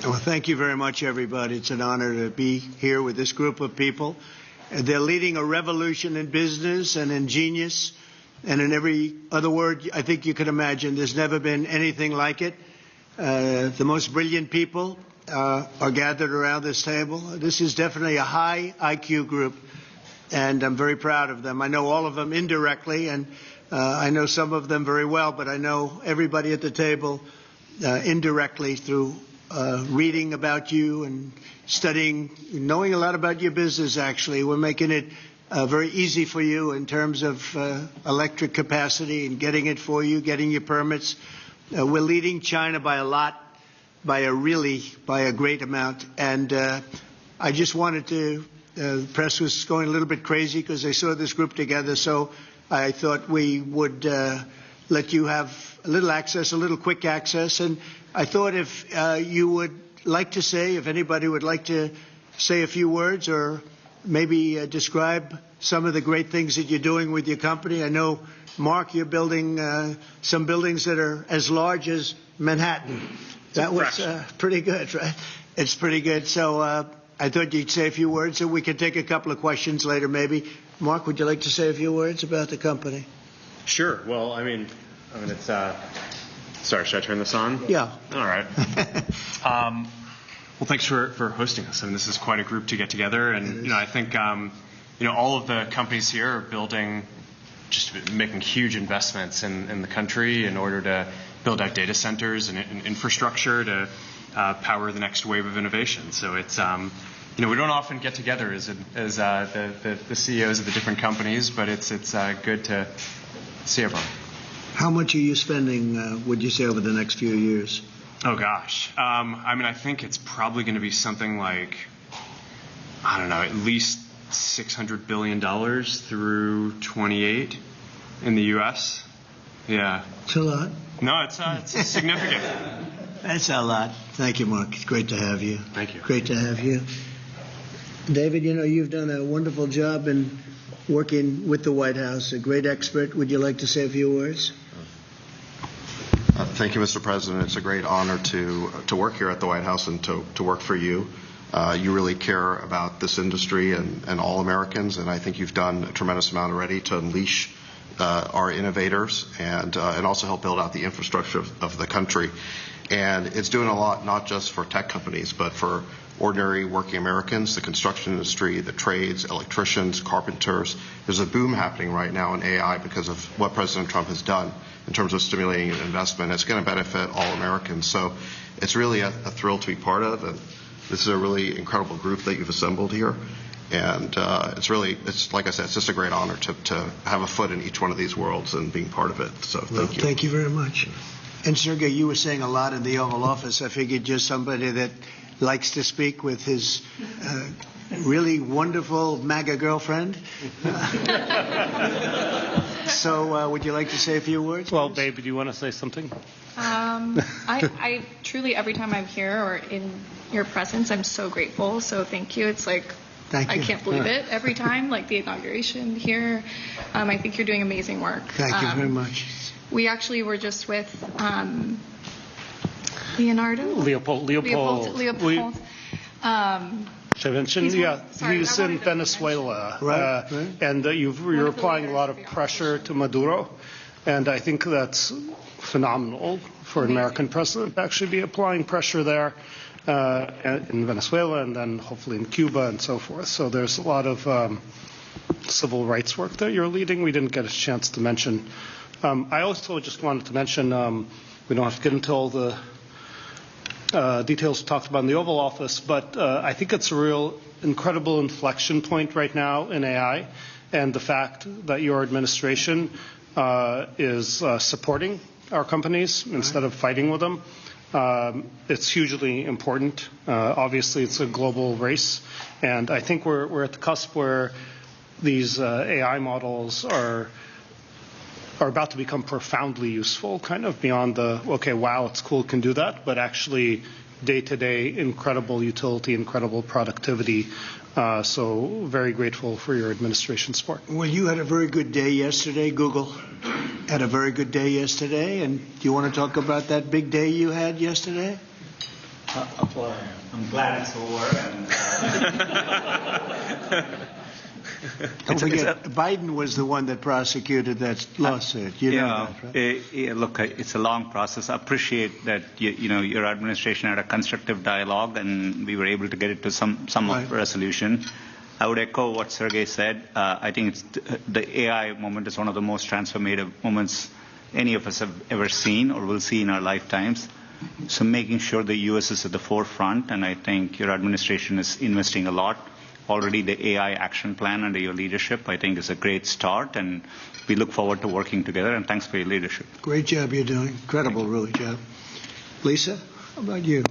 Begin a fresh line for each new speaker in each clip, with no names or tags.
Well, thank you very much, everybody. It's an honor to be here with this group of people. They're leading a revolution in business and in genius, and in every other word I think you can imagine. There's never been anything like it. The most brilliant people are gathered around this table. This is definitely a high IQ group, and I'm very proud of them. I know all of them indirectly, and I know some of them very well, but I know everybody at the table indirectly through reading about you and studying, knowing a lot about your business, actually. We're making it very easy for you in terms of electric capacity and getting it for you, getting your permits. We're leading China by a lot, by a great amount. And I just wanted to, the press was going a little bit crazy because they saw this group together, so I thought we would let you have a little access, a little quick access. And I thought if you would like to say, if anybody would like to say a few words or maybe describe some of the great things that you're doing with your company. I know, Mark, you're building some buildings that are as large as Manhattan. That was pretty good, right? It's pretty good. So I thought you'd say a few words, and we could take a couple of questions later maybe. Mark, would you like to say a few words about the company?
Sure. Well, I mean, it's sorry, should I turn this on?
Yeah.
All right. Well, thanks for hosting us. I mean, this is quite a group to get together, and I think all of the companies here are building, just making huge investments in the country in order to build out data centers and infrastructure to power the next wave of innovation. So it's we don't often get together as the CEOs of the different companies, but it's good to see everyone.
How much are you spending, would you say, over the next few years?
Oh, gosh. I mean, I think it's probably going to be something like, I don't know, at least $600 billion through 28 in the U.S. Yeah.
It's a lot.
No, it's significant.
That's a lot. Thank you, Mark. It's great to have you.
Thank you.
Great to have you. David, you've done a wonderful job in working with the White House, a great expert. Would you like to say a few words?
Thank you, Mr. President. It's a great honor to work here at the White House and to work for you. You really care about this industry and all Americans, and I think you've done a tremendous amount already to unleash our innovators and also help build out the infrastructure of the country. And it's doing a lot, not just for tech companies, but for ordinary working Americans, the construction industry, the trades, electricians, carpenters. There's a boom happening right now in AI because of what President Trump has done in terms of stimulating investment. It's going to benefit all Americans. So it's really a thrill to be part of. And this is a really incredible group that you've assembled here. And it's like I said, it's just a great honor to have a foot in each one of these worlds and being part of it. So thank you.
Thank you very much. And Sergey, you were saying a lot in the Oval Office. I figured just somebody that likes to speak with his really wonderful MAGA girlfriend. So would you like to say a few words?
Well, babe, do you want to say something?
I truly, every time I'm here or in your presence, I'm so grateful. So thank you. It's like, I can't believe it every time, like the inauguration here. I think you're doing amazing work.
Thank you very much.
We actually were just with Leopold.
He's in Venezuela,
right.
And you're applying a lot of pressure to Maduro, and I think that's phenomenal for an American president to actually be applying pressure there in Venezuela and then hopefully in Cuba and so forth. So there's a lot of civil rights work that you're leading. We didn't get a chance to mention. I also just wanted to mention, we don't have to get into all the details talked about in the Oval Office, but I think it's a real incredible inflection point right now in AI, and the fact that your administration is supporting our companies instead of fighting with them. It's hugely important. Obviously, it's a global race, and I think we're at the cusp where these AI models are about to become profoundly useful, kind of beyond the, okay, wow, it's cool, can do that, but actually day-to-day incredible utility, incredible productivity. So very grateful for your administration support.
Well, you had a very good day yesterday. Google had a very good day yesterday. And do you want to talk about that big day you had yesterday?
I'm glad it's over.
Don't forget, Biden was the one that prosecuted that lawsuit. You know that, right?
Look, it's a long process. I appreciate that your administration had a constructive dialogue, and we were able to get it to some
Right.
resolution. I would echo what Sergey said. I think the AI moment is one of the most transformative moments any of us have ever seen or will see in our lifetimes. So making sure the U.S. is at the forefront, and I think your administration is investing a lot. Already the AI action plan under your leadership, I think, is a great start, and we look forward to working together, and thanks for your leadership.
Great job you're doing. Incredible, really, job. Lisa, how about you?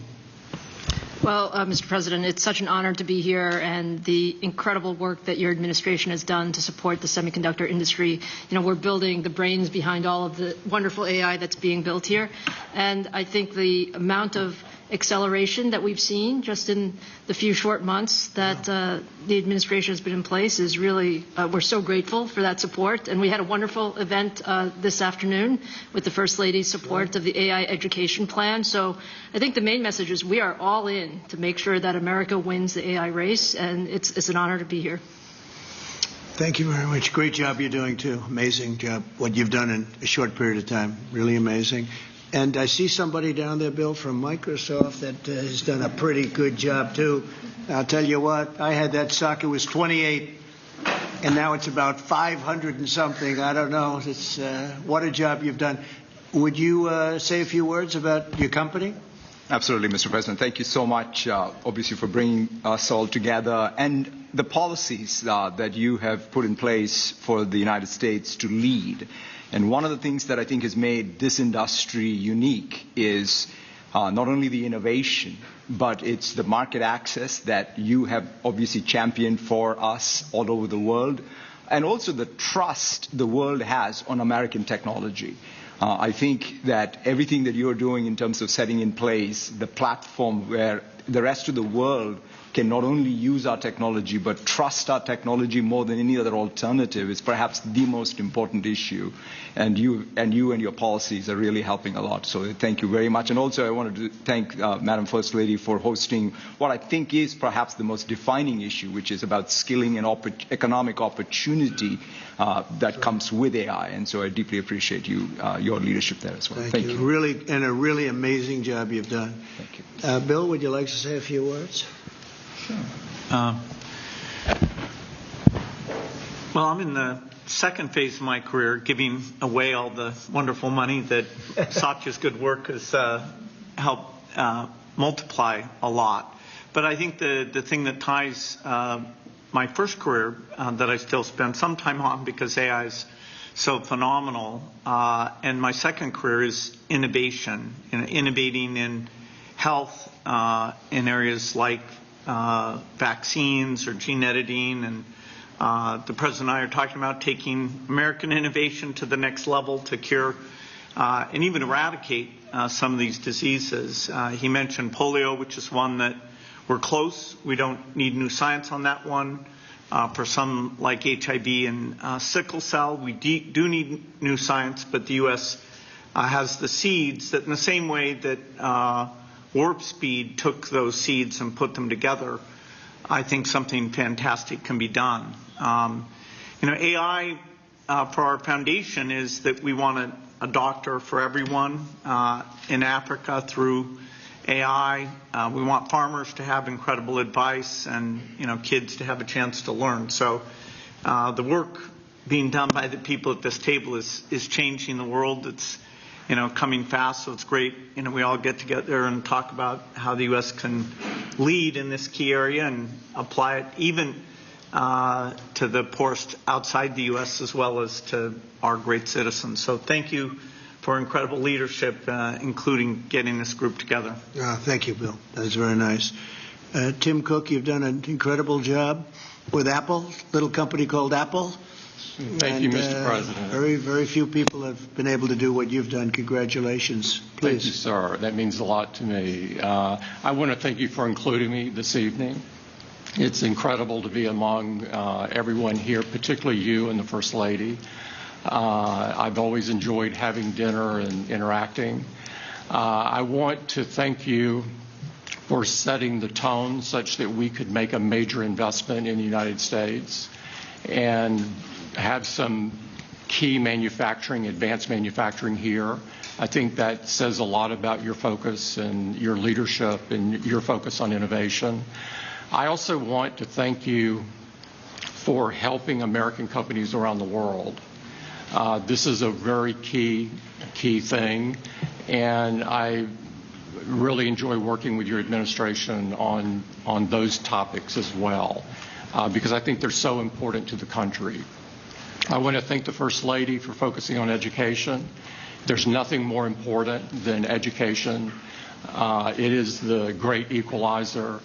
Well, Mr. President, it's such an honor to be here, and the incredible work that your administration has done to support the semiconductor industry. We're building the brains behind all of the wonderful AI that's being built here, and I think the amount of acceleration that we've seen just in the few short months that the administration has been in place is really, we're so grateful for that support. And we had a wonderful event this afternoon with the First Lady's support of the AI education plan. So I think the main message is we are all in to make sure that America wins the AI race, and it's an honor to be here.
Thank you very much. Great job you're doing, too. Amazing job, what you've done in a short period of time. Really amazing. And I see somebody down there, Bill, from Microsoft that has done a pretty good job, too. I'll tell you what, I had that stock, it was 28, and now it's about 500 and something. I don't know. It's what a job you've done. Would you say a few words about your company?
Absolutely, Mr. President. Thank you so much, obviously, for bringing us all together and the policies that you have put in place for the United States to lead. And one of the things that I think has made this industry unique is not only the innovation, but it's the market access that you have obviously championed for us all over the world, and also the trust the world has on American technology. I think that everything that you're doing in terms of setting in place the platform where the rest of the world can not only use our technology but trust our technology more than any other alternative is perhaps the most important issue. And you and your policies are really helping a lot. So thank you very much. And also I wanted to thank Madam First Lady for hosting what I think is perhaps the most defining issue, which is about skilling and economic opportunity that comes with AI. And so I deeply appreciate your leadership there as well. Thank you.
Really, and a really amazing job you've done.
Thank you.
Bill, would you like to say a few words?
Well, I'm in the second phase of my career, giving away all the wonderful money that Satya's good work has helped multiply a lot. But I think the thing that ties my first career that I still spend some time on because AI is so phenomenal, and my second career is innovation, innovating in health in areas like vaccines or gene editing, and the President and I are talking about taking American innovation to the next level to cure and even eradicate some of these diseases. He mentioned polio, which is one that we're close. We don't need new science on that one. For some like HIV and sickle cell, we do need new science, but the U.S. Has the seeds that in the same way that Warp Speed took those seeds and put them together, I think something fantastic can be done. AI for our foundation is that we want a doctor for everyone in Africa through AI. We want farmers to have incredible advice and kids to have a chance to learn. So the work being done by the people at this table is changing the world. It's coming fast, so it's great. We all get together and talk about how the U.S. can lead in this key area and apply it even to the poorest outside the U.S. as well as to our great citizens. So thank you for incredible leadership, including getting this group together.
Thank you, Bill. That's very nice. Tim Cook, you've done an incredible job with Apple, little company called Apple.
Thank you, Mr. President.
Very, very few people have been able to do what you've done. Congratulations. Please.
Thank you, sir. That means a lot to me. I want to thank you for including me this evening. It's incredible to be among everyone here, particularly you and the First Lady. I've always enjoyed having dinner and interacting. I want to thank you for setting the tone such that we could make a major investment in the United States and have some key manufacturing, advanced manufacturing here. I think that says a lot about your focus and your leadership and your focus on innovation. I also want to thank you for helping American companies around the world. This is a very key thing, and I really enjoy working with your administration on those topics as well, because I think they're so important to the country. I want to thank the First Lady for focusing on education. There's nothing more important than education. It is the great equalizer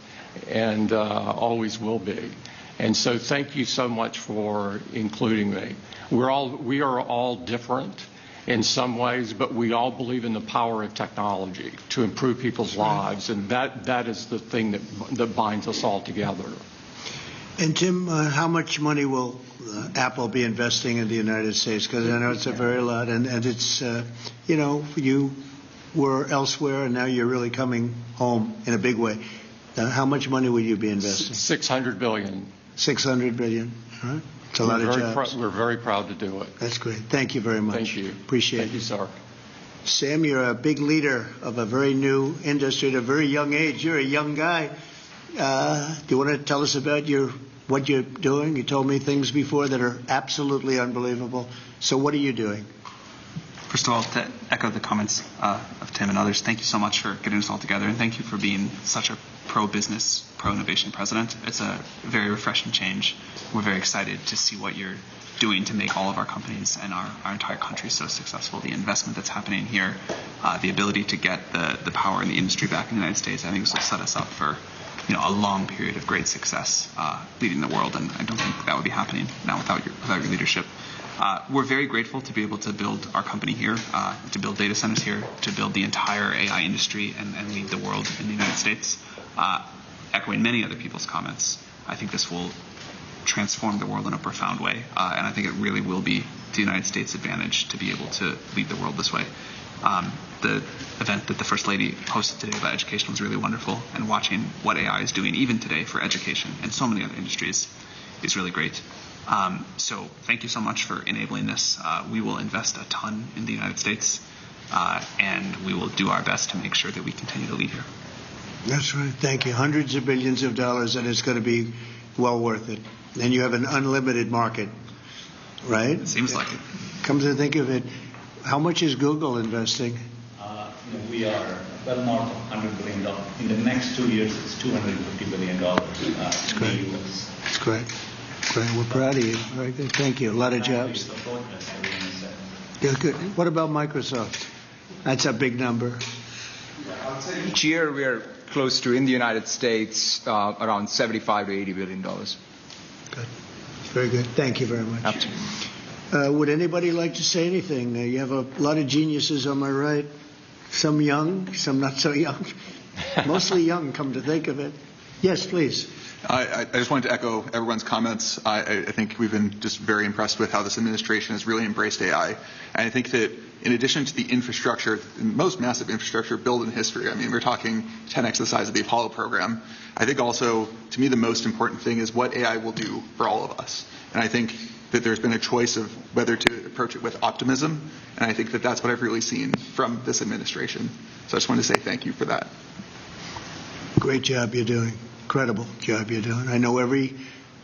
and always will be. And so thank you so much for including me. We are all different in some ways, but we all believe in the power of technology to improve people's lives, and that is the thing that binds us all together.
And Tim, how much money will Apple be investing in the United States? Because I know it's a very lot, and it's, you were elsewhere, and now you're really coming home in a big way. How much money will you be investing?
$600 billion.
$600 billion. All right. It's a lot of jobs.
We're very proud to do it.
That's great. Thank you very much.
Thank you.
Appreciate it.
Thank you, sir.
Sam, you're a big leader of a very new industry at a very young age. You're a young guy. Do you want to tell us about what you're doing? You told me things before that are absolutely unbelievable. So what are you doing?
First of all, to echo the comments of Tim and others, thank you so much for getting us all together, and thank you for being such a pro-business, pro-innovation president. It's a very refreshing change. We're very excited to see what you're doing to make all of our companies and our entire country so successful. The investment that's happening here, the ability to get the power in the industry back in the United States, I think this will set us up for a long period of great success leading the world, and I don't think that would be happening now without your leadership. We're very grateful to be able to build our company here, to build data centers here, to build the entire AI industry and lead the world in the United States. Echoing many other people's comments, I think this will transform the world in a profound way, and I think it really will be the United States' advantage to be able to lead the world this way. The event that the First Lady hosted today about education was really wonderful, and watching what AI is doing even today for education and so many other industries is really great. So thank you so much for enabling this. We will invest a ton in the United States, and we will do our best to make sure that we continue to lead here.
That's right. Thank you. Hundreds of billions of dollars, and it's going to be well worth it. And you have an unlimited market, right?
It seems like it.
Come to think of it, how much is Google investing?
We are well north of $100 billion. In the next 2 years, it's $250 billion
That's great.
in the U.S.
That's great. Great. We're proud of you. Very good. Thank you. A lot of jobs. Yeah, good. What about Microsoft? That's a big number.
Each year we are close to, in the United States, around $75 to $80 billion.
Good. Very good. Thank you very much.
Absolutely.
Would anybody like to say anything? You have a lot of geniuses on my right. Some young, some not so young. Mostly young, come to think of it. Yes, please.
I just wanted to echo everyone's comments. I think we've been just very impressed with how this administration has really embraced AI. And I think that in addition to the infrastructure, the most massive infrastructure built in history, I mean, we're talking 10x the size of the Apollo program. I think also, to me, the most important thing is what AI will do for all of us. And I think that there's been a choice of whether to approach it with optimism. And I think that that's what I've really seen from this administration. So I just wanted to say thank you for that.
Great job you're doing. Incredible job you're doing. I know every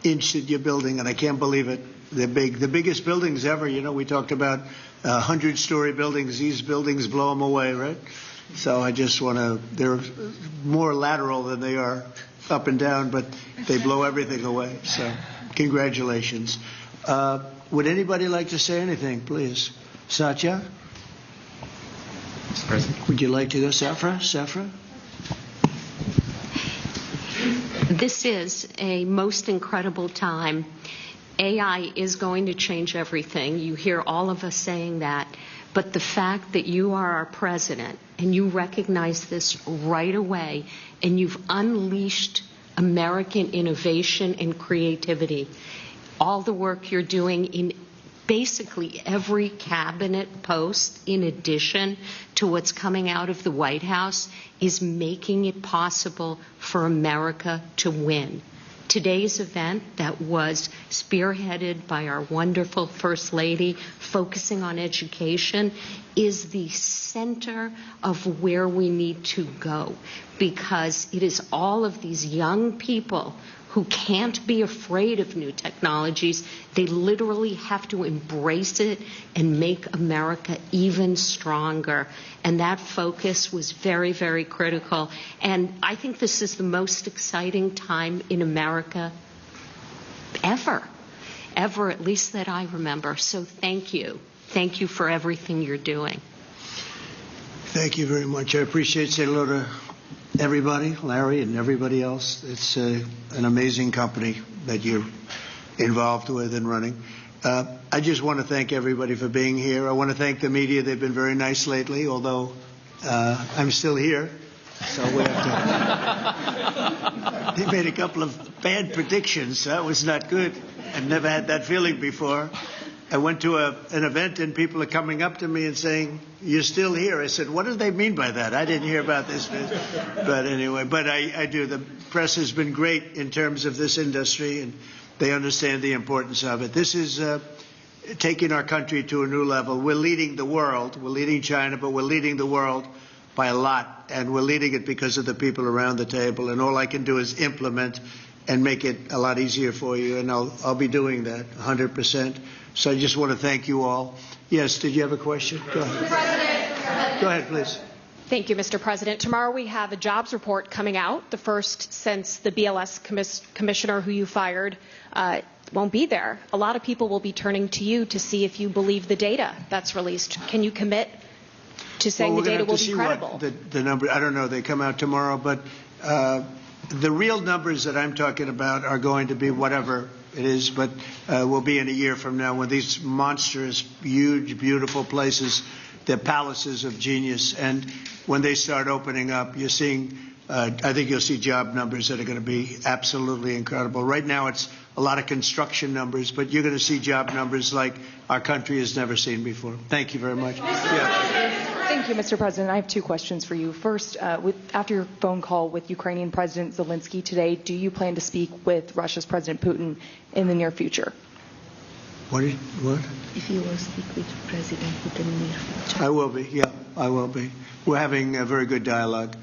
inch that you're building, and I can't believe it. They're big. The biggest buildings ever. You know, we talked about 100-story buildings. These buildings blow them away, right? So I just want to, they're more lateral than they are up and down, but they blow everything away. So congratulations. Would anybody like to say anything, please? Satya?
Mr. President.
Would you like to go, Safra?
This is a most incredible time. AI is going to change everything. You hear all of us saying that. But the fact that you are our president and you recognize this right away and you've unleashed American innovation and creativity, all the work you're doing in basically every cabinet post, in addition to what's coming out of the White House, is making it possible for America to win. Today's event that was spearheaded by our wonderful First Lady, focusing on education, is the center of where we need to go, because it is all of these young people who can't be afraid of new technologies. They literally have to embrace it and make America even stronger. And that focus was very, very critical. And I think this is the most exciting time in America ever, at least that I remember. So thank you. Thank you for everything you're doing.
Thank you very much. I appreciate saying hello to everybody, Larry and everybody else. It's an amazing company that you're involved with and running. I just want to thank everybody for being here. I want to thank the media. They've been very nice lately, although I'm still here. So we have to. They made a couple of bad predictions. That was not good. I've never had that feeling before. I went to an event and people are coming up to me and saying, "You're still here." I said, "What do they mean by that? I didn't hear about this." But anyway, I do. The press has been great in terms of this industry, and they understand the importance of it. This is taking our country to a new level. We're leading the world. We're leading China, but we're leading the world by a lot, and we're leading it because of the people around the table. And all I can do is implement and make it a lot easier for you, and I'll be doing that 100%. So I just want to thank you all. Yes, did you have a question? Go ahead. Go ahead, please.
Thank you, Mr. President. Tomorrow we have a jobs report coming out, the first since the BLS commissioner who you fired won't be there. A lot of people will be turning to you to see if you believe the data that's released. Can you commit to saying the data will be credible?
The number, I don't know, they come out tomorrow, but the real numbers that I'm talking about are going to be whatever it is, but will be in a year from now when these monstrous, huge, beautiful places, they're palaces of genius, and when they start opening up, you're seeing, I think you'll see job numbers that are going to be absolutely incredible. Right now it's a lot of construction numbers, but you're going to see job numbers like our country has never seen before. Thank you very much.
Thank you, Mr. President. I have two questions for you. First, after your phone call with Ukrainian President Zelensky today, do you plan to speak with Russia's President Putin in the near future?
What?
If you will speak with President Putin in the near future.
I will be, yeah, I will be. We're having a very good dialogue.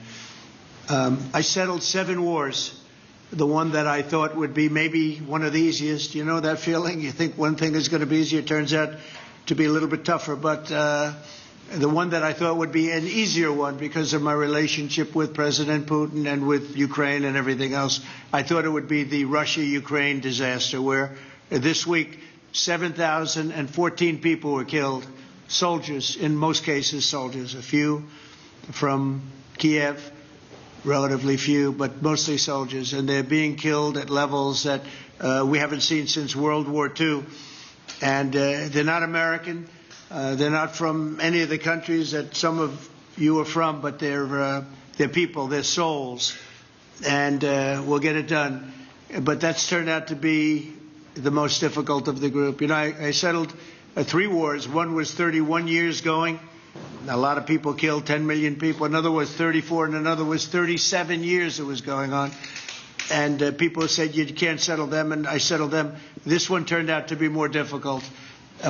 I settled 7 wars. The one that I thought would be maybe one of the easiest. You know that feeling? You think one thing is going to be easier, it turns out to be a little bit tougher. But the one that I thought would be an easier one because of my relationship with President Putin and with Ukraine and everything else, I thought it would be the Russia-Ukraine disaster, where this week 7,014 people were killed, soldiers, in most cases soldiers, a few from Kiev, relatively few, but mostly soldiers, and they're being killed at levels that we haven't seen since World War II. And they're not American. They're not from any of the countries that some of you are from, but they're people, they're souls, and we'll get it done. But that's turned out to be the most difficult of the group. You know, I settled 3 wars. One was 31 years going. A lot of people killed, 10 million people. Another was 34, and another was 37 years it was going on. And people said, you can't settle them, and I settled them. This one turned out to be more difficult,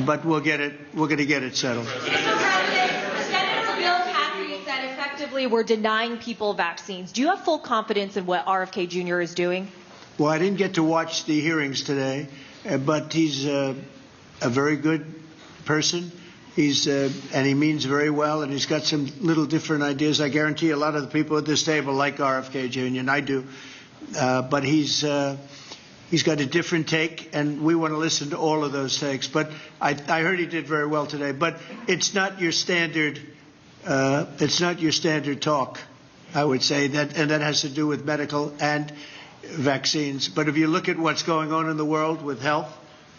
but we'll get it. We're going to get it settled.
Mr. President, Senator Bill Cassidy said effectively we're denying people vaccines. Do you have full confidence in what RFK Jr. is doing?
Well, I didn't get to watch the hearings today, but he's a very good person. And he means very well, and he's got some little different ideas. I guarantee a lot of the people at this table like RFK Jr., and I do. But he's got a different take, and we want to listen to all of those takes. But I heard he did very well today. But it's not your standard. It's not your standard talk, I would say, and that has to do with medical and vaccines. But if you look at what's going on in the world with health,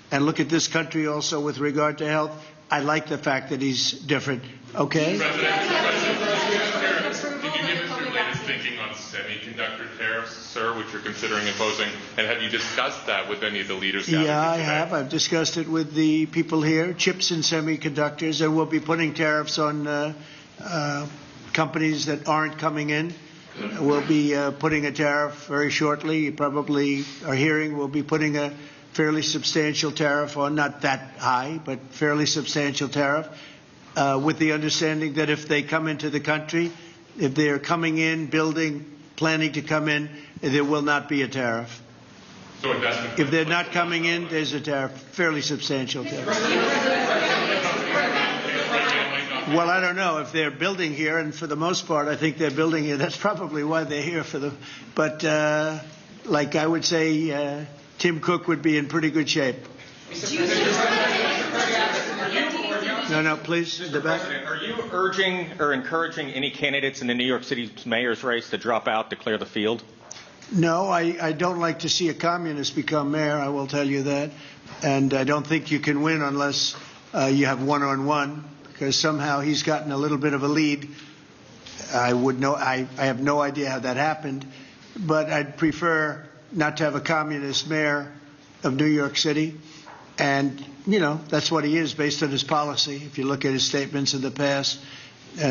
and look at this country also with regard to health, I like the fact that he's different. Okay?
Mr. President, can you give us your latest thinking on semiconductors? semiconductor tariffs, sir, which you're considering imposing? And have you discussed that with any of the leaders?
Yeah, I have. I've discussed it with the people here, chips and semiconductors, and we'll be putting tariffs on companies that aren't coming in. We'll be putting a tariff very shortly. You probably are hearing we'll be putting a fairly substantial tariff on, not that high, but fairly substantial tariff, with the understanding that if they come into the country, if they're coming in, building, planning to come in, there will not be a tariff.
So investment.
If they're not coming in, there's a tariff, fairly substantial tariff. Well, I don't know if they're building here, and for the most part, I think they're building here. That's probably why they're here for the. But like I would say, Tim Cook would be in pretty good shape. No, please.
Mr. President, are you urging or encouraging any candidates in the New York City mayor's race to drop out to clear the field?
No, I don't like to see a communist become mayor, I will tell you that. And I don't think you can win unless you have one-on-one, because somehow he's gotten a little bit of a lead. I have no idea how that happened, but I'd prefer not to have a communist mayor of New York City. And, you know, that's what he is based on his policy, if you look at his statements in the past.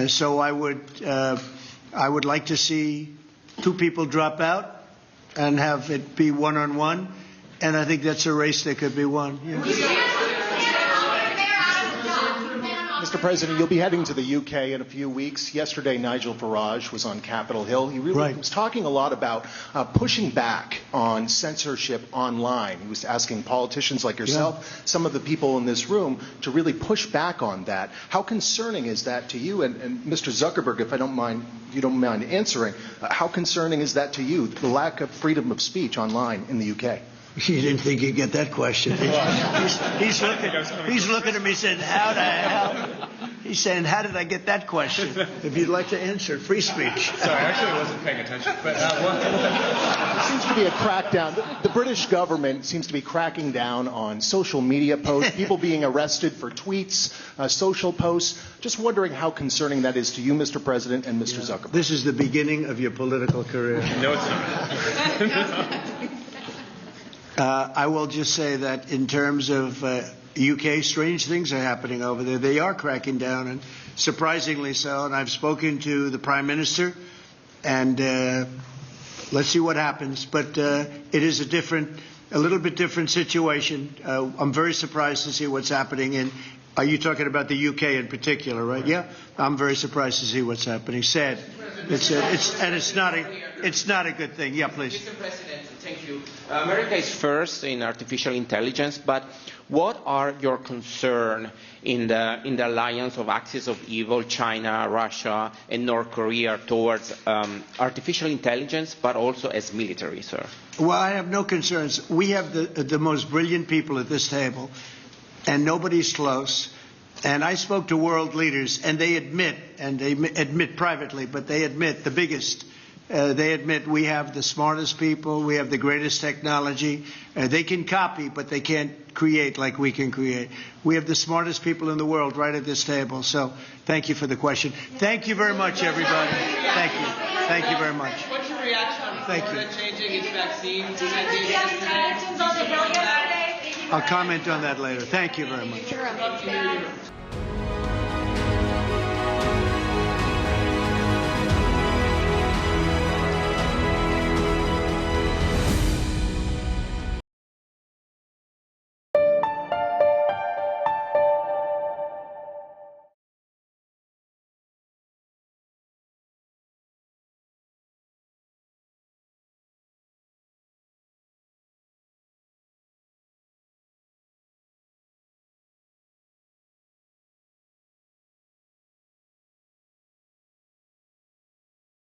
So I would like to see two people drop out and have it be one-on-one. And I think that's a race that could be won. Yeah.
Mr. President, you'll be heading to the UK in a few weeks. Yesterday, Nigel Farage was on Capitol Hill. He really was talking a lot about pushing back on censorship online. He was asking politicians like yourself, some of the people in this room, to really push back on that. How concerning is that to you? And Mr. Zuckerberg, if you don't mind answering, how concerning is that to you, the lack of freedom of speech online in the UK?
You didn't think you'd get that question. He's looking at me saying, how the hell? He's saying, how did I get that question? If you'd like to answer, free speech.
Sorry, I actually wasn't paying attention. But
there seems to be a crackdown. The British government seems to be cracking down on social media posts, people being arrested for tweets, social posts. Just wondering how concerning that is to you, Mr. President, and Mr. Zuckerberg.
This is the beginning of your political career.
No, it's not.
I will just say that in terms of UK, strange things are happening over there. They are cracking down, and surprisingly so. And I've spoken to the Prime Minister, and let's see what happens. But it is a little bit different situation. I'm very surprised to see what's happening are you talking about the UK in particular, right? Yeah, I'm very surprised to see what's happening. Sad. It's not a good thing. Yeah, please.
Mr. President, thank you. America is first in artificial intelligence, but what are your concerns in the alliance of axis of evil, China, Russia, and North Korea towards artificial intelligence, but also as military, sir?
Well, I have no concerns. We have the most brilliant people at this table, and nobody's close. And I spoke to world leaders, and they admit privately, but they admit the biggest. They admit we have the smartest people, we have the greatest technology. They can copy, but they can't create like we can create. We have the smartest people in the world right at this table. So thank you for the question. Thank you very much, everybody. Thank you. Thank you very much.
What's your reaction on Florida changing its vaccine mandate yesterday?
I'll comment on that later. Thank you very much.